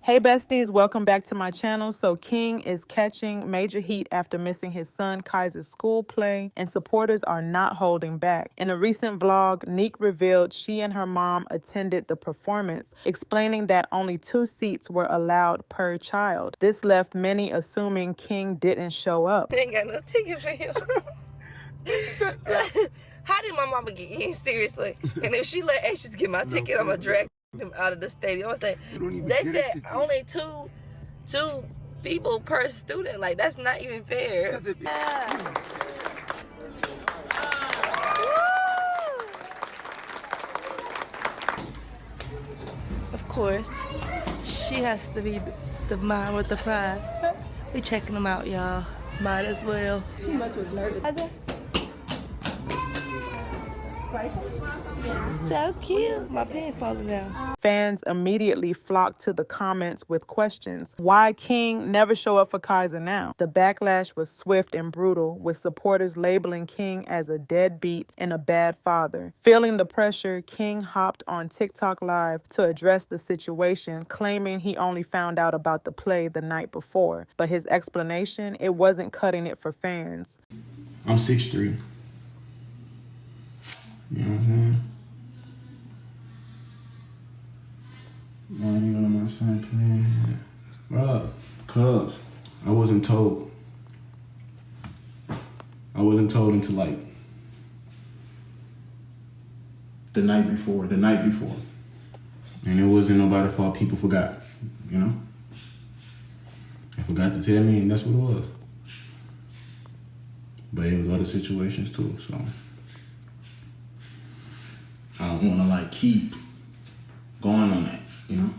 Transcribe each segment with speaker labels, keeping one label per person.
Speaker 1: Hey besties, welcome back to my channel. So King is catching major heat after missing his son Kaiser's school play, and supporters are not holding back. In a recent vlog, Nique revealed she and her mom attended the performance, explaining that only 2 seats were allowed per child. This left many assuming King didn't show up.
Speaker 2: They ain't got no ticket for him. How did my mama get in? Seriously. And if she let Ashes get my ticket, I'm gonna drag them out of the stadium. I say, they said only two people per student. Like, that's not even fair. Of course, she has to be the mom with the prize. We checking them out, y'all. Might as well.
Speaker 3: He must was nervous.
Speaker 2: So cute. My pants falling down.
Speaker 1: Fans immediately flocked to the comments with questions. Why King never show up for Kaiser now? The backlash was swift and brutal, with supporters labeling King as a deadbeat and a bad father. Feeling the pressure, King hopped on TikTok Live to address the situation, claiming he only found out about the play the night before. But his explanation, it wasn't cutting it for fans.
Speaker 4: I'm 6'3". You know what I'm saying? I ain't even on my same plan. Bruh, cuz I wasn't told. I wasn't told until like the night before. And it wasn't nobody's fault. People forgot, you know? They forgot to tell me, and that's what it was. But it was other situations too, so I don't want to like keep going on that, you know?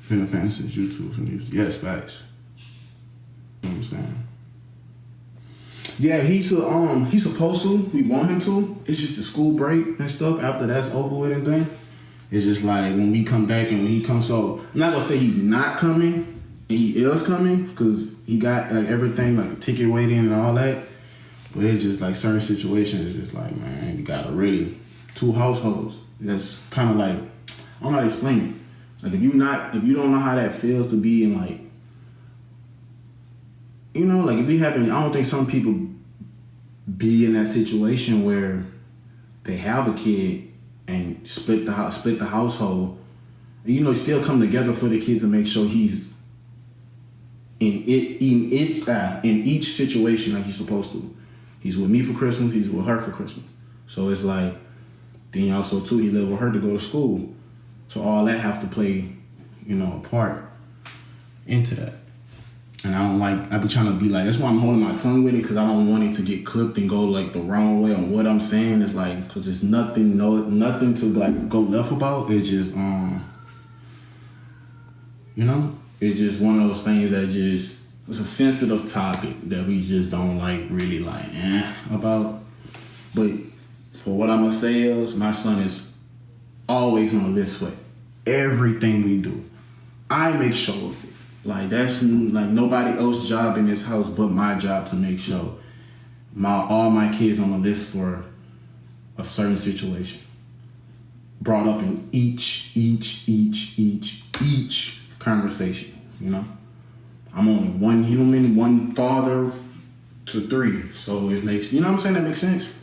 Speaker 4: Been a fan since YouTube and yes, facts. You know what I'm saying? Yeah, he's supposed to. We want him to. It's just a school break and stuff. After that's over with and done, it's just like when we come back and when he comes. So I'm not gonna say he's not coming. And he is coming because he got like everything, like a ticket waiting and all that. But it's just like certain situations, it's just like, man, you got already 2 households. That's kind of like, I don't know how to explain it. Like if you don't know how that feels to be in like, you know, like if we haven't, I don't think some people be in that situation where they have a kid and split the household, and you know, still come together for the kids to make sure he's in each situation like he's supposed to. He's with me for Christmas, he's with her for Christmas. So it's like, then also too, he lived with her to go to school. So all that have to play, you know, a part into that. And I be trying to be like, that's why I'm holding my tongue with it, because I don't want it to get clipped and go like the wrong way on what I'm saying. It's like, because there's nothing to like go left about. It's just, you know? It's just one of those things that it's a sensitive topic that we just don't like really like about. But for what I'm gonna say is, my son is always on the list for everything we do. I make sure of it. Like that's like nobody else's job in this house but my job to make sure all my kids on the list for a certain situation. Brought up in each conversation, you know? I'm only one human, one father to 3. So it makes, you know what I'm saying? That makes sense.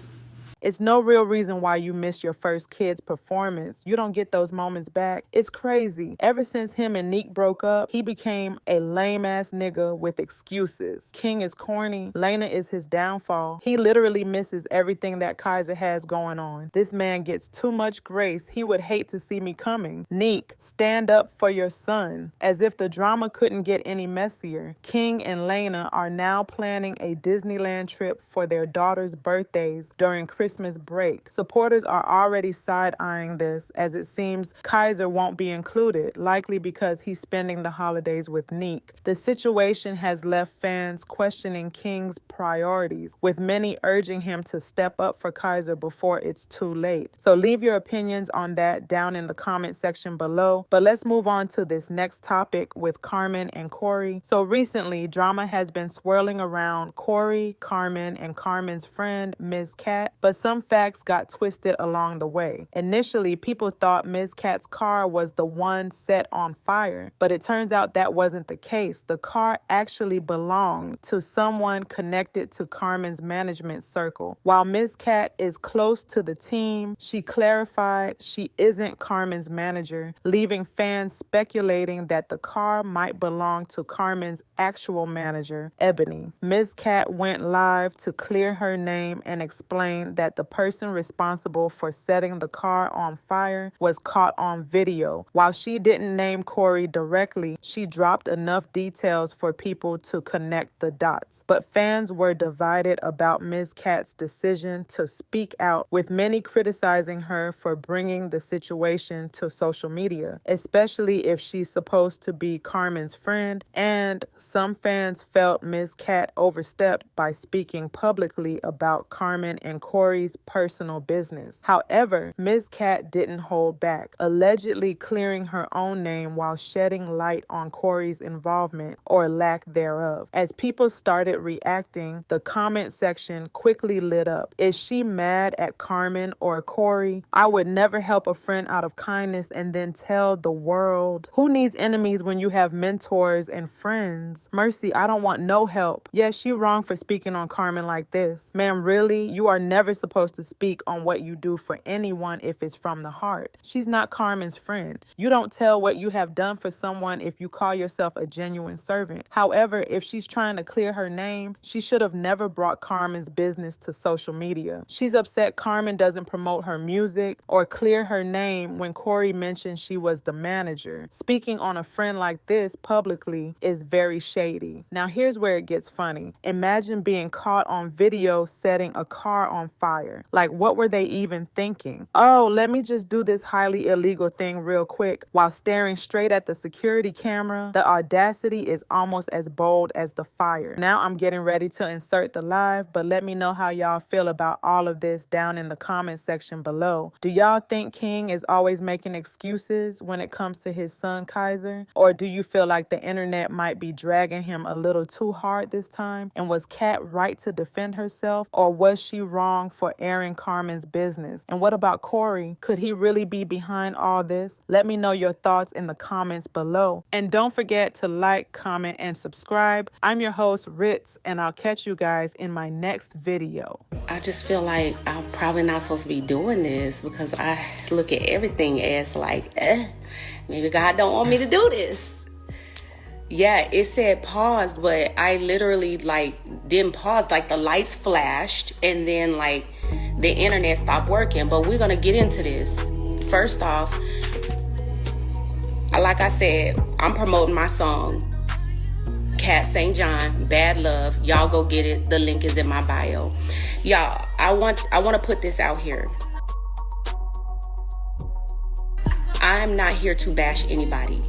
Speaker 1: It's no real reason why you missed your first kid's performance. You don't get those moments back. It's crazy. Ever since him and Nique broke up, he became a lame-ass nigga with excuses. King is corny. Lena is his downfall. He literally misses everything that Kaiser has going on. This man gets too much grace. He would hate to see me coming. Nique, stand up for your son. As if the drama couldn't get any messier, King and Lena are now planning a Disneyland trip for their daughter's birthdays during Christmas break. Supporters are already side-eyeing this, as it seems Kaiser won't be included, likely because he's spending the holidays with Nique. The situation has left fans questioning King's priorities, with many urging him to step up for Kaiser before it's too late. So leave your opinions on that down in the comment section below. But let's move on to this next topic with Carmen and Corey. So recently, drama has been swirling around Corey, Carmen, and Carmen's friend, Ms. Cat, but some facts got twisted along the way. Initially, people thought Ms. Kat's car was the one set on fire, but it turns out that wasn't the case. The car actually belonged to someone connected to Carmen's management circle. While Ms. Kat is close to the team, she clarified she isn't Carmen's manager, leaving fans speculating that the car might belong to Carmen's actual manager, Ebony. Ms. Kat went live to clear her name and explained that the person responsible for setting the car on fire was caught on video. While she didn't name Corey directly, she dropped enough details for people to connect the dots. But fans were divided about Ms. Kat's decision to speak out, with many criticizing her for bringing the situation to social media, especially if she's supposed to be Carmen's friend, and some fans felt Ms. Kat overstepped by speaking publicly about Carmen and Corey's personal business. However, Ms. Kat didn't hold back, allegedly clearing her own name while shedding light on Corey's involvement or lack thereof. As people started reacting, the comment section quickly lit up. Is she mad at Carmen or Corey? I would never help a friend out of kindness and then tell the world. Who needs enemies when you have mentors and friends? Mercy, I don't want no help. Yes, you wrong for speaking on Carmen like this. Ma'am, really? You are never supposed to speak on what you do for anyone if it's from the heart. She's not Carmen's friend. You don't tell what you have done for someone if you call yourself a genuine servant. However, if she's trying to clear her name, she should have never brought Carmen's business to social media. She's upset Carmen doesn't promote her music or clear her name when Corey mentioned she was the manager. Speaking on a friend like this publicly is very shady. Now here's where it gets funny. Imagine being caught on video setting a car on fire. Like, what were they even thinking? Oh, let me just do this highly illegal thing real quick while staring straight at the security camera. The audacity is almost as bold as the fire. Now I'm getting ready to insert the live, but let me know how y'all feel about all of this down in the comment section below. Do y'all think King is always making excuses when it comes to his son Kaiser? Or do you feel like the internet might be dragging him a little too hard this time? And was Kat right to defend herself? Or was she wrong for airing Carmen's business? And what about Corey? Could he really be behind all this? Let me know your thoughts in the comments below. And don't forget to like, comment, and subscribe. I'm your host, Ritz, and I'll catch you guys in my next video.
Speaker 3: I just feel like I'm probably not supposed to be doing this because I look at everything as like, maybe God don't want me to do this. Yeah, it said pause, but I literally didn't pause. Like the lights flashed and then the internet stopped working. But we're gonna get into this. First off, like I said, I'm promoting my song, Cat St. John, Bad Love. Y'all go get it. The link is in my bio. Y'all, I want to put this out here. I'm not here to bash anybody.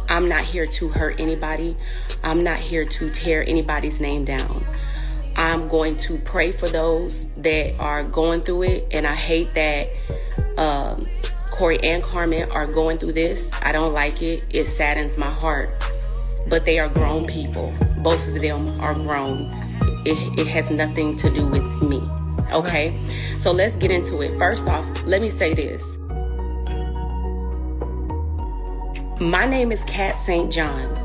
Speaker 3: I'm not here to hurt anybody. I'm not here to tear anybody's name down. I'm going to pray for those that are going through it. And I hate that Corey and Carmen are going through this. I don't like it. It saddens my heart. But they are grown people. Both of them are grown. It has nothing to do with me. Okay? So let's get into it. First off, let me say this. My name is Cat St. John.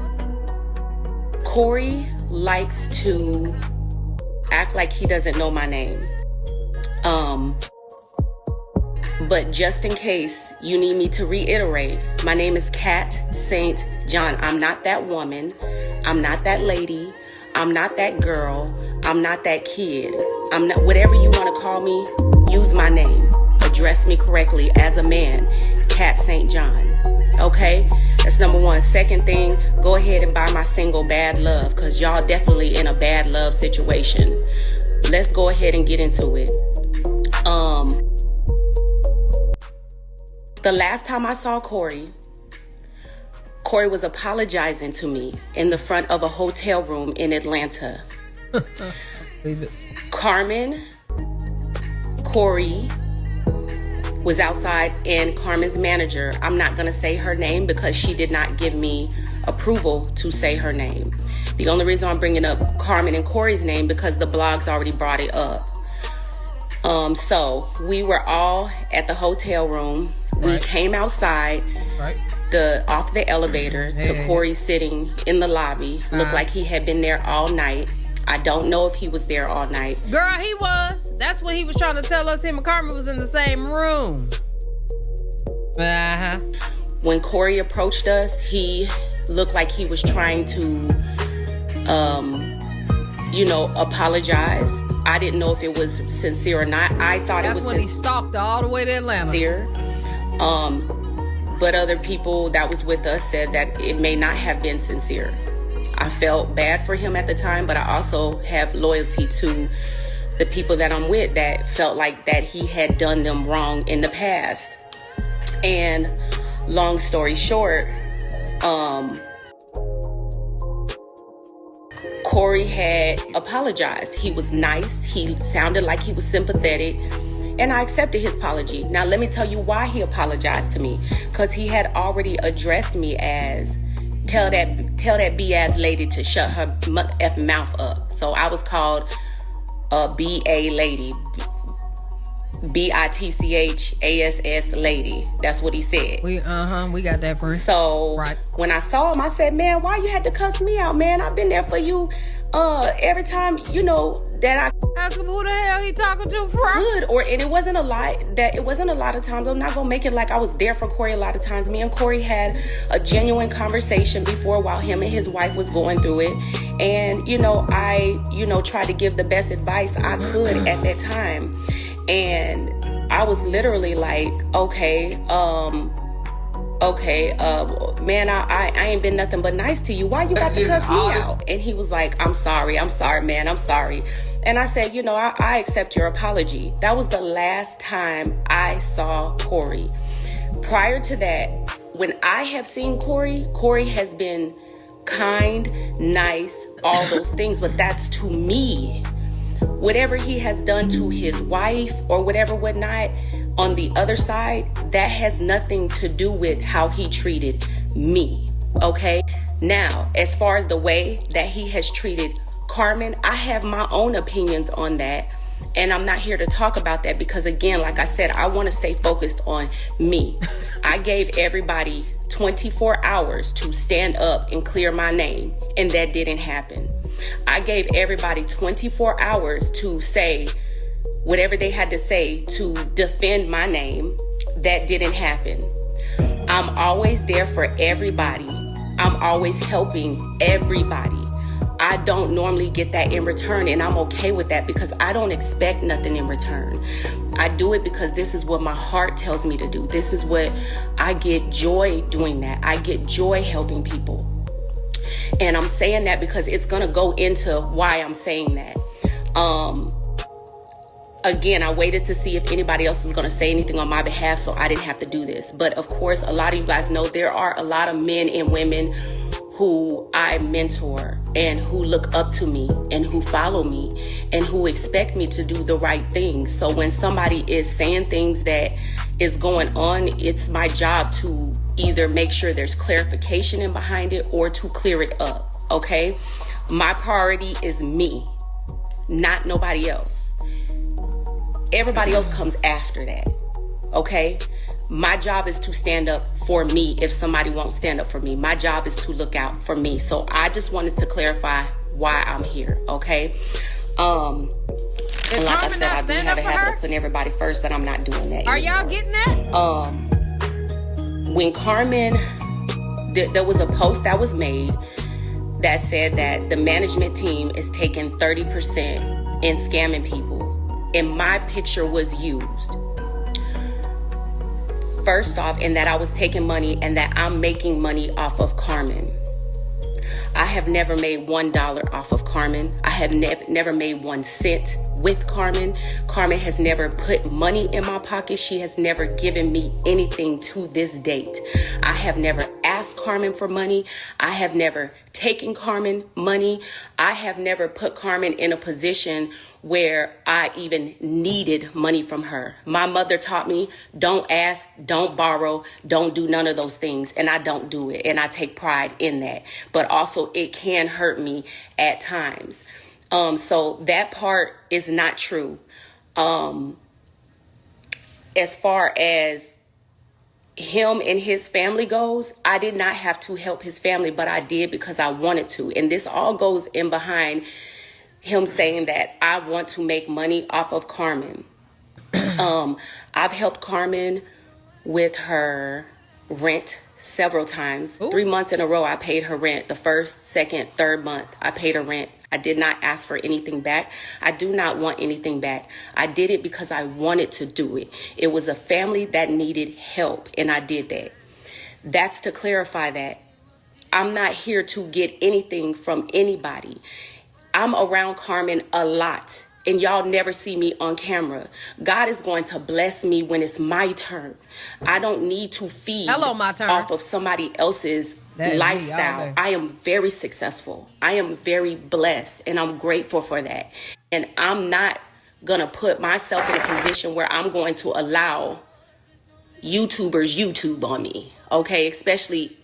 Speaker 3: Corey likes to act like he doesn't know my name. But just in case you need me to reiterate, my name is Cat St. John. I'm not that woman. I'm not that lady. I'm not that girl. I'm not that kid. I'm not whatever you want to call me. Use my name. Address me correctly as a man. Cat St. John. Okay? That's number one. Second thing, go ahead and buy my single Bad Love, because y'all definitely in a bad love situation. Let's go ahead and get into it. The last time I saw Corey was apologizing to me in the front of a hotel room in Atlanta. Carmen, Corey was outside, and Carmen's manager, I'm not going to say her name because she did not give me approval to say her name. The only reason I'm bringing up Carmen and Corey's name because the blogs already brought it up. So we were all at the hotel room. We came outside, off the elevator to Corey sitting in the lobby. Looked like he had been there all night. I don't know if he was there all night.
Speaker 5: Girl, he was. That's when he was trying to tell us him and Carmen was in the same room.
Speaker 3: When Corey approached us, he looked like he was trying to, apologize. I didn't know if it was sincere or not. I thought it was
Speaker 5: sincere. That's when he stalked her all the way to Atlanta.
Speaker 3: Sincere. But other people that was with us said that it may not have been sincere. I felt bad for him at the time, but I also have loyalty to the people that I'm with that felt like that he had done them wrong in the past. And long story short, Corey had apologized. He was nice. He sounded like he was sympathetic. And I accepted his apology. Now, let me tell you why he apologized to me. Because he had already addressed me as, tell that B-ass lady to shut her mouth up. So I was called a B-A lady. B-I-T-C-H-A-S-S lady. That's what he said.
Speaker 5: We got that for him.
Speaker 3: So when I saw him, I said, man, why you had to cuss me out, man? I've been there for you every time, that I
Speaker 5: ask him who the hell he talking to from.
Speaker 3: Good. And it wasn't a lot of times. I'm not gonna make it like I was there for Corey a lot of times. Me and Corey had a genuine conversation before while him and his wife was going through it. And, I tried to give the best advice I could at that time. And I was literally like, man, I ain't been nothing but nice to you. Why you got to cuss me out? And he was like, I'm sorry, man, I'm sorry. And I said, I accept your apology. That was the last time I saw Corey. Prior to that, when I have seen Corey has been kind, nice, all those things, but that's to me. Whatever he has done to his wife or whatnot, on the other side, that has nothing to do with how he treated me, okay? Now, as far as the way that he has treated Carmen, I have my own opinions on that, and I'm not here to talk about that because, again, like I said, I want to stay focused on me. I gave everybody 24 hours to stand up and clear my name, and that didn't happen. I gave everybody 24 hours to say whatever they had to say to defend my name. That didn't happen. I'm always there for everybody. I'm always helping everybody. I don't normally get that in return, and I'm okay with that because I don't expect nothing in return. I do it because this is what my heart tells me to do. This is what I get joy doing that. I get joy helping people. And I'm saying that because it's going to go into why I'm saying that. Again, I waited to see if anybody else was going to say anything on my behalf, so I didn't have to do this. But of course, a lot of you guys know there are a lot of men and women who I mentor and who look up to me and who follow me and who expect me to do the right thing. So when somebody is saying things that is going on, it's my job to either make sure there's clarification in behind it or to clear it up, okay? My priority is me, not nobody else. Everybody else comes after that, okay? My job is to stand up for me if somebody won't stand up for me. My job is to look out for me. So I just wanted to clarify why I'm here, okay? And like I said, I do have a habit of putting everybody first, but I'm not doing that.
Speaker 5: Are y'all getting that?
Speaker 3: When Carmen, there was a post that was made that said that the management team is taking 30% in scamming people, and my picture was used. First off, in that I was taking money and that I'm making money off of Carmen. I have never made $1 off of Carmen. I have never made 1 cent with Carmen. Carmen has never put money in my pocket. She has never given me anything to this date. I have never asked Carmen for money. I have never taken Carmen money. I have never put Carmen in a position where I even needed money from her. My mother taught me, don't ask, don't borrow, don't do none of those things. And I don't do it. And I take pride in that. But also it can hurt me at times. So that part is not true. As far as him and his family goes, I did not have to help his family, but I did because I wanted to. And this all goes in behind him saying that I want to make money off of Carmen. I've helped Carmen with her rent several times. Ooh. 3 months in a row, I paid her rent. The first, second, third month, I paid her rent. I did not ask for anything back. I do not want anything back. I did it because I wanted to do it. It was a family that needed help, and I did that. That's to clarify that I'm not here to get anything from anybody. I'm around Carmen a lot, and y'all never see me on camera. God is going to bless me when it's my turn. I don't need to feed off of somebody else's lifestyle. I am very successful. I am very blessed, and I'm grateful for that. And I'm not going to put myself in a position where I'm going to allow YouTubers YouTube on me, okay? Especially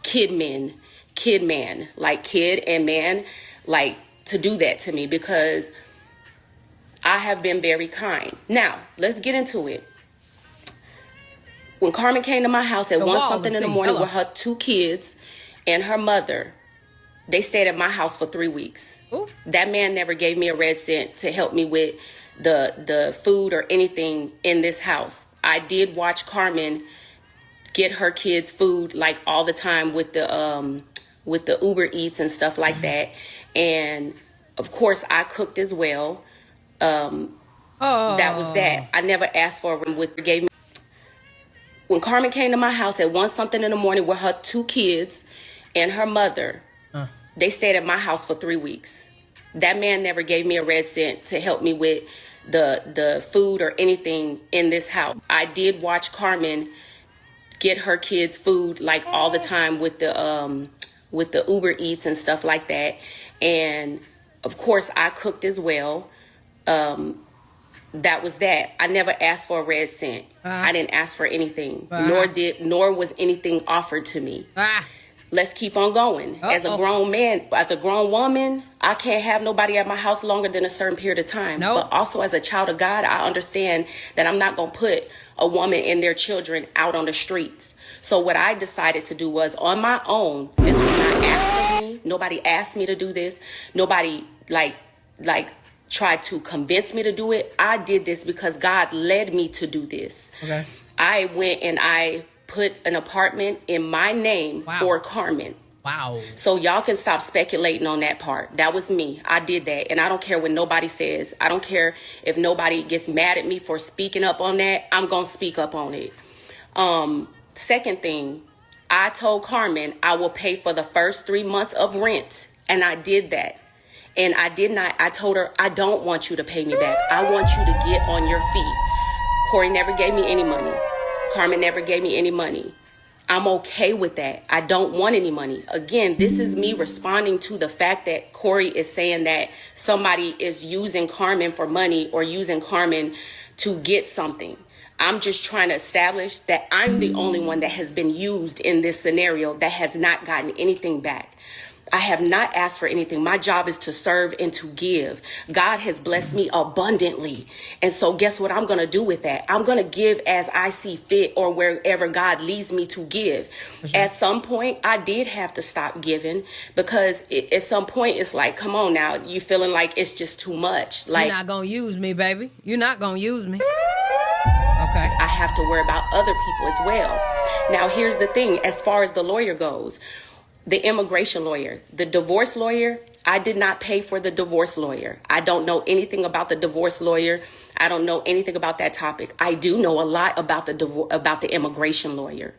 Speaker 3: kid man, like kid and man, like to do that to me, because I have been very kind. Now, let's get into it. When Carmen came to my house at 1 something in the morning with her 2 kids and her mother, they stayed at my house for 3 weeks. Ooh. That man never gave me a red cent to help me with the food or anything in this house. I did watch Carmen get her kids food like all the time with the Uber Eats and stuff like that. And of course I cooked as well. That was that. I never asked for it. Gave me. When Carmen came to my house at 1 something in the morning with her 2 kids and her mother, they stayed at my house for 3 weeks. That man never gave me a red cent to help me with the food or anything in this house. I did watch Carmen get her kids food like all the time with the Uber Eats and stuff like that. And of course I cooked as well. That was that. I never asked for a red cent. I didn't ask for anything, nor was anything offered to me. Let's keep on going. As a grown man, as a grown woman, I can't have nobody at my house longer than a certain period of time. But also as a child of God, I understand that I'm not going to put a woman and their children out on the streets. So what I decided to do was on my own. This was not asked of me. Nobody asked me to do this. Nobody like tried to convince me to do it. I did this because God led me to do this. Okay. I went and I put an apartment in my name for Carmen. Wow. So y'all can stop speculating on that part. That was me. I did that. And I don't care what nobody says. I don't care if nobody gets mad at me for speaking up on that. I'm going to speak up on it. Second thing, I told Carmen I will pay for the first 3 months of rent. And I did that. And I told her, I don't want you to pay me back. I want you to get on your feet. Corey never gave me any money. Carmen never gave me any money. I'm okay with that. I don't want any money. Again, this is me responding to the fact that Corey is saying that somebody is using Carmen for money or using Carmen to get something. I'm just trying to establish that I'm the only one that has been used in this scenario that has not gotten anything back. I have not asked for anything. My job is to serve and to give. God has blessed me abundantly. And so guess what I'm going to do with that? I'm going to give as I see fit or wherever God leads me to give. Sure. At some point, I did have to stop giving because at some point, it's like, come on now. You feeling like it's just too much. Like,
Speaker 5: you're not going to use me, baby. You're not going to use me. Okay.
Speaker 3: I have to worry about other people as well. Now, here's the thing. As far as the lawyer goes, the immigration lawyer, the divorce lawyer, I did not pay for the divorce lawyer. I don't know anything about the divorce lawyer. I don't know anything about that topic. I do know a lot about the immigration lawyer.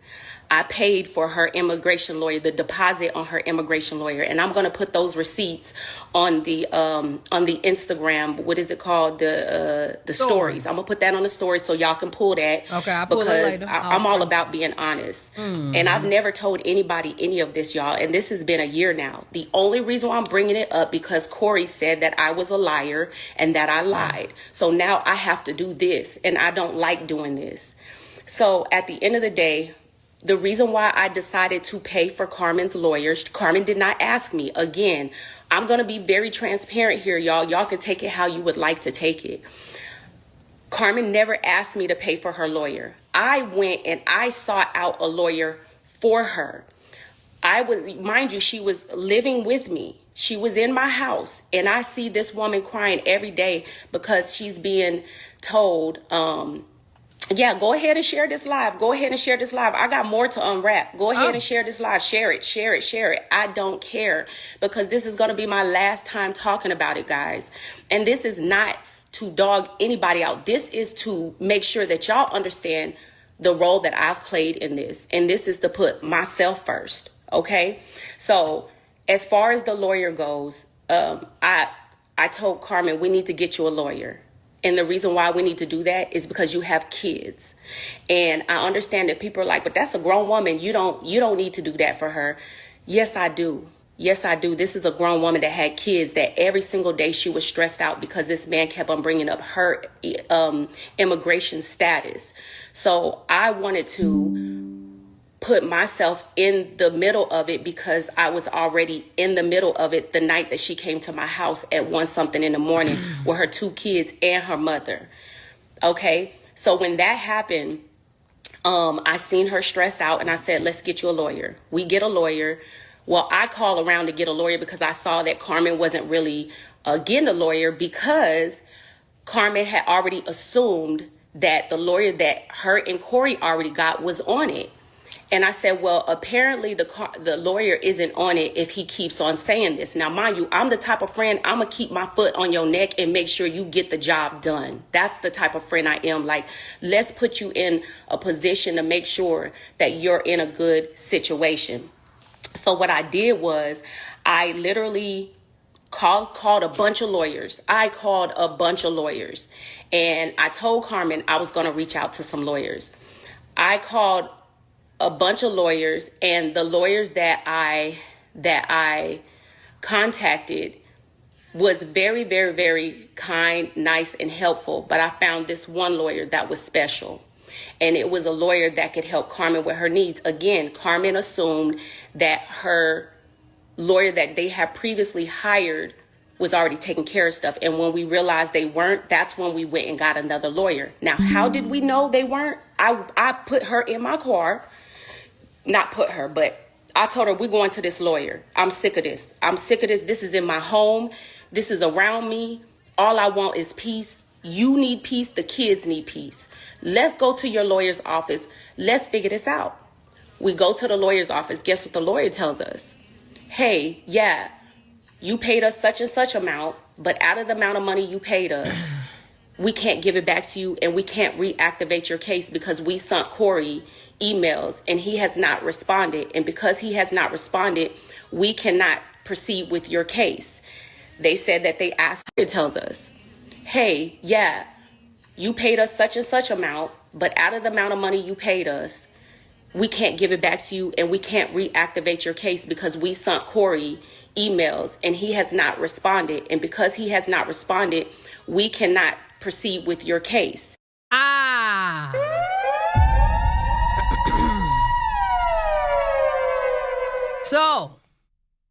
Speaker 3: I paid for her immigration lawyer, the deposit on her immigration lawyer, and I'm going to put those receipts on the Instagram. What is it called? The stories. I'm gonna put that on the stories so y'all can pull that. Okay, I'll pull it later. I'm all about being honest, and I've never told anybody any of this, y'all. And this has been a year now. The only reason why I'm bringing it up because Corey said that I was a liar and that I lied. So now I have to do this, and I don't like doing this. So at the end of the day, the reason why I decided to pay for Carmen's lawyers, Carmen did not ask me. Again, I'm going to be very transparent here, y'all. Y'all can take it how you would like to take it. Carmen never asked me to pay for her lawyer. I went and I sought out a lawyer for her. Mind you, she was living with me. She was in my house, and I see this woman crying every day because she's being told, yeah, go ahead and share this live. Go ahead and share this live. I got more to unwrap. Go ahead and share this live. Share it, share it, share it. I don't care, because this is going to be my last time talking about it, guys. And this is not to dog anybody out. This is to make sure that y'all understand the role that I've played in this. And this is to put myself first. Okay. So as far as the lawyer goes, I told Carmen, we need to get you a lawyer. And the reason why we need to do that is because you have kids. And I understand that people are like, but that's a grown woman. You don't need to do that for her. Yes, I do. Yes, I do. This is a grown woman that had kids that every single day she was stressed out because this man kept on bringing up her immigration status. So I wanted to put myself in the middle of it because I was already in the middle of it the night that she came to my house at 1 something in the morning with her 2 kids and her mother. Okay. So when that happened, I seen her stress out and I said, let's get you a lawyer. We get a lawyer. Well, I called around to get a lawyer because I saw that Carmen wasn't really getting a lawyer, because Carmen had already assumed that the lawyer that her and Corey already got was on it. And I said, well, apparently the lawyer isn't on it if he keeps on saying this. Now, mind you, I'm the type of friend, I'm going to keep my foot on your neck and make sure you get the job done. That's the type of friend I am. Like, let's put you in a position to make sure that you're in a good situation. So what I did was I literally called a bunch of lawyers. I called a bunch of lawyers. And I told Carmen I was going to reach out to some lawyers. I called a bunch of lawyers, and the lawyers that I contacted was very, very, very kind, nice, and helpful. But I found this one lawyer that was special. And it was a lawyer that could help Carmen with her needs. Again, Carmen assumed that her lawyer that they had previously hired was already taking care of stuff. And when we realized they weren't, that's when we went and got another lawyer. Now, how did we know they weren't? I put her in my car. Not put her, but I told her, we're going to this lawyer. I'm sick of this. I'm sick of this. This is in my home. This is around me. All I want is peace. You need peace. The kids need peace. Let's go to your lawyer's office. Let's figure this out. We go to the lawyer's office. Guess what the lawyer tells us? Hey, yeah, you paid us such and such amount, but out of the amount of money you paid us, we can't give it back to you, and we can't reactivate your case because we sent Corey emails and he has not responded. And because he has not responded, we cannot proceed with your case. They said that they asked, it tells us, hey, yeah, you paid us such and such amount, but out of the amount of money you paid us, we can't give it back to you, and we can't reactivate your case because we sent Corey emails and he has not responded. And because he has not responded, we cannot proceed with your case.
Speaker 5: So,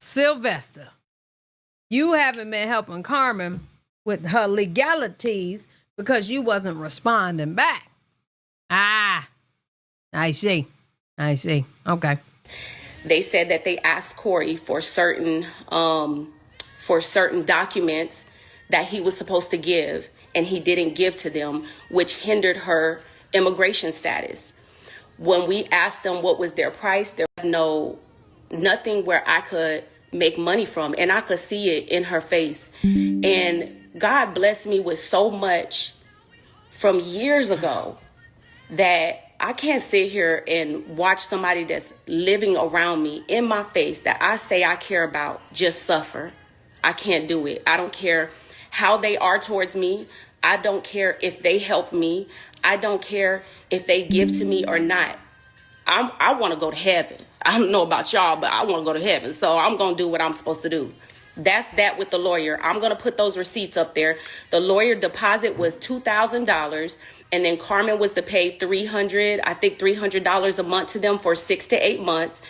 Speaker 5: Sylvester, you haven't been helping Carmen with her legalities because you wasn't responding back. I see. Okay.
Speaker 3: They said that they asked Corey for certain documents that he was supposed to give, and he didn't give to them, which hindered her immigration status. When we asked them what was their price, there was nothing where I could make money from, and I could see it in her face. And God blessed me with so much from years ago that I can't sit here and watch somebody that's living around me in my face that I say I care about just suffer. I can't do it. I don't care how they are towards me. I don't care if they help me. I don't care if they give to me or not. I want to go to heaven. I don't know about y'all, but I want to go to heaven. So I'm going to do what I'm supposed to do. That's that with the lawyer. I'm going to put those receipts up there. The lawyer deposit was $2,000. And then Carmen was to pay $300 a month to them for 6 to 8 months.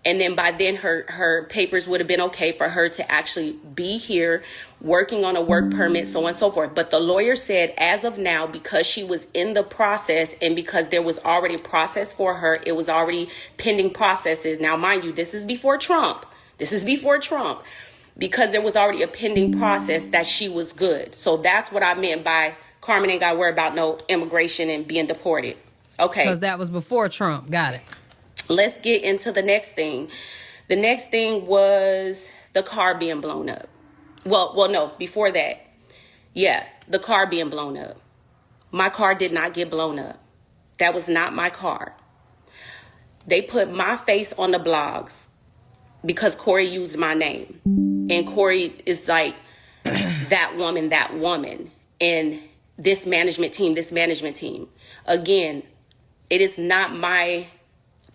Speaker 3: And then by then her papers would have been okay for her to actually be here working on a work permit, so on and so forth. But the lawyer said, as of now, because she was in the process and because there was already a process for her, it was already pending processes. Now, mind you, this is before Trump. Because there was already a pending process, that she was good. So that's what I meant by Carmen ain't got to worry about no immigration and being deported. Okay.
Speaker 5: Because that was before Trump. Got it.
Speaker 3: Let's get into the next thing. The next thing was the car being blown up. Well, no, before that. Yeah, the car being blown up. My car did not get blown up. That was not my car. They put my face on the blogs because Corey used my name. And Corey is like, that woman. And this management team. Again, it is not my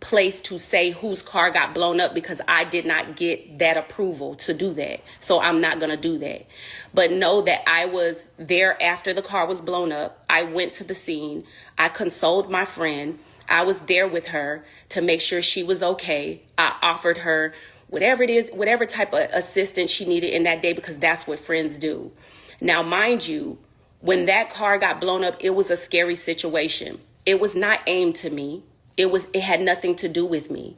Speaker 3: place to say whose car got blown up because I did not get that approval to do that. So I'm not going to do that. But know that I was there after the car was blown up. I went to the scene. I consoled my friend. I was there with her to make sure she was okay. I offered her whatever it is, whatever type of assistance she needed in that day, because that's what friends do. Now, mind you, when that car got blown up, it was a scary situation. It was not aimed to me. It had nothing to do with me.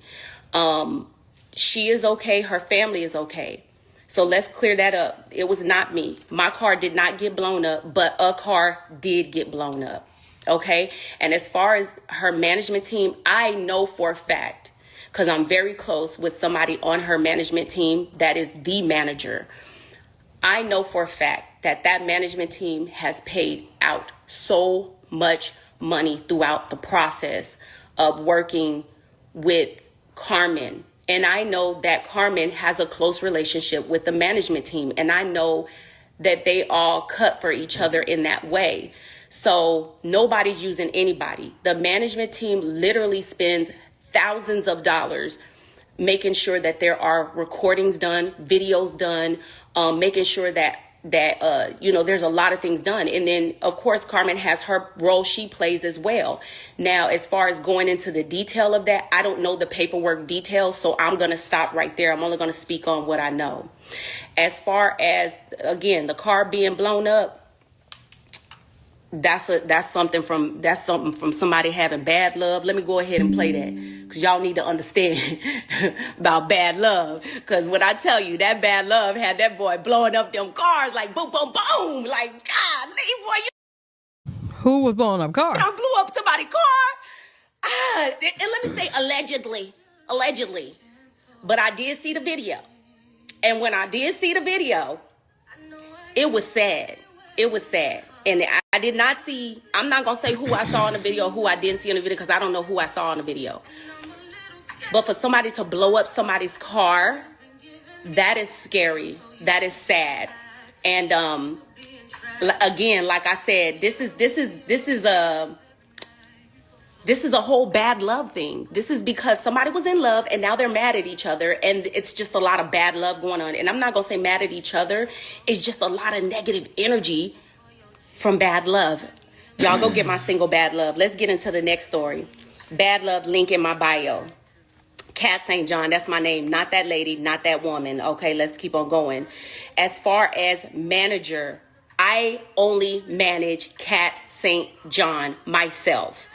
Speaker 3: She is okay. Her family is okay. So let's clear that up. It was not me. My car did not get blown up, but a car did get blown up. Okay. And as far as her management team, I know for a fact, because I'm very close with somebody on her management team that is the manager. I know for a fact that that management team has paid out so much money throughout the process of working with Carmen. And I know that Carmen has a close relationship with the management team. And I know that they all cut for each other in that way. So nobody's using anybody. The management team literally spends thousands of dollars making sure that there are recordings done, videos done, making sure that there's a lot of things done. And then, of course, Carmen has her role she plays as well. Now, as far as going into the detail of that, I don't know the paperwork details, so I'm going to stop right there. I'm only going to speak on what I know. As far as, again, the car being blown up, that's something from somebody having bad love. Let me go ahead and play that, because y'all need to understand about bad love. Because when I tell you that bad love had that boy blowing up them cars like boom, boom, boom, like God, boy,
Speaker 5: Who was blowing up cars?
Speaker 3: I blew up somebody's car. And let me say allegedly, but I did see the video, and when I did see the video, it was sad. And I did not see, I'm not going to say who I saw in the video, who I didn't see in the video, because I don't know who I saw in the video. But for somebody to blow up somebody's car, that is scary. That is sad. And again, like I said, this is a whole bad love thing. This is because somebody was in love and now they're mad at each other, and it's just a lot of bad love going on. And I'm not going to say mad at each other. It's just a lot of negative energy from bad love. Y'all go get my single Bad Love. Let's get into the next story. Bad Love, link in my bio. Kat St. John, that's my name. Not that lady, not that woman. Okay, let's keep on going. As far as manager, I only manage Kat St. John myself.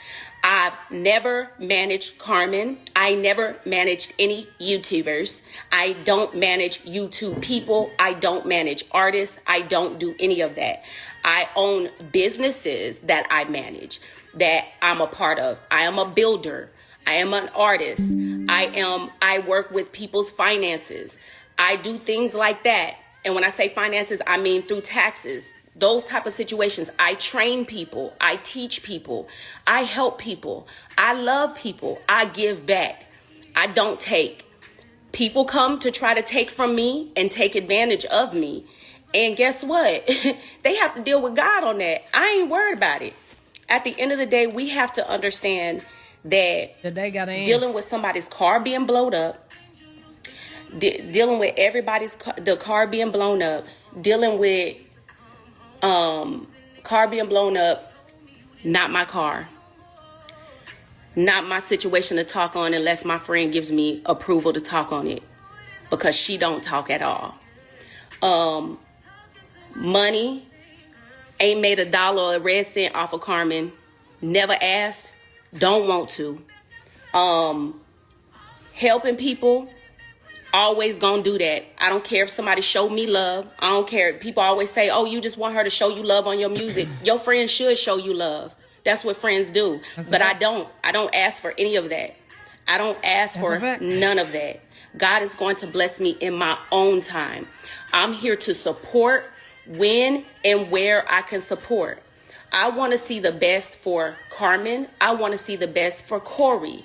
Speaker 3: I've never managed Carmen. I never managed any YouTubers. I don't manage YouTube people. I don't manage artists. I don't do any of that. I own businesses that I manage, that I'm a part of. I am a builder. I am an artist. I work with people's finances. I do things like that. And when I say finances, I mean through taxes. Those type of situations. I train people. I teach people. I help people. I love people. I give back. I don't take. People come to try to take from me and take advantage of me. And guess what? They have to deal with God on that. I ain't worried about it. At the end of the day, we have to understand that dealing with somebody's car being blown up, dealing with the car being blown up, dealing with car being blown up, not my car. Not my situation to talk on unless my friend gives me approval to talk on it, because she don't talk at all. money. Ain't made $1 or a red cent off of Carmen. Never asked. Don't want to. Helping people. Always gonna do that. I don't care if somebody showed me love. I don't care. People always say, oh, you just want her to show you love on your music. Your friends should show you love. That's what friends do. But I don't ask for any of that. I don't ask for none of that. God is going to bless me in my own time. I'm here to support when and where I can support. I want to see the best for Carmen. I want to see the best for Corey.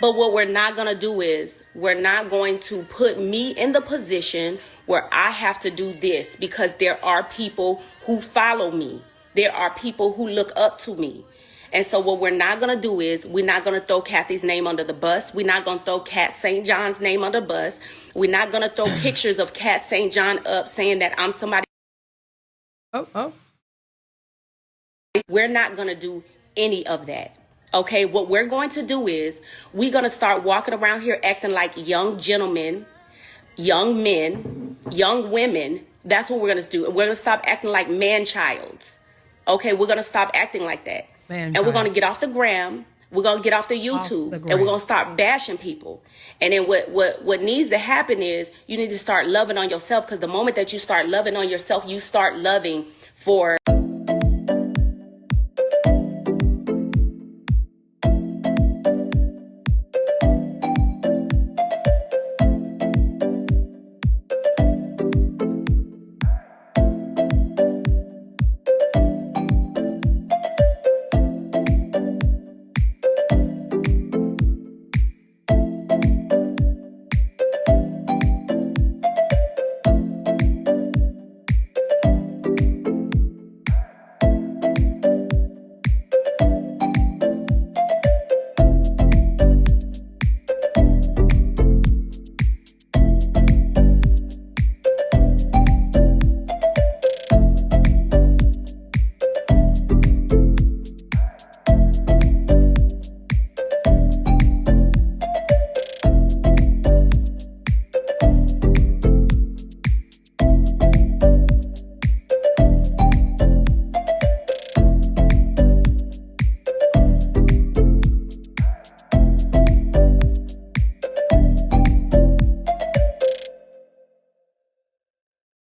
Speaker 3: But what we're not going to do is we're not going to put me in the position where I have to do this, because there are people who follow me. There are people who look up to me. And so what we're not going to do is we're not going to throw Kathy's name under the bus. We're not going to throw Kat St. John's name under the bus. We're not going to throw pictures of Kat St. John up saying that I'm somebody. We're not going to do any of that. Okay, what we're going to do is we're going to start walking around here acting like young gentlemen, young men, young women. That's what we're going to do. We're going to stop acting like man-childs. Okay, we're going to stop acting like that. And we're going to get off the gram. We're going to get off the YouTube. And we're going to start bashing people. And then what needs to happen is you need to start loving on yourself, because the moment that you start loving on yourself, you start loving for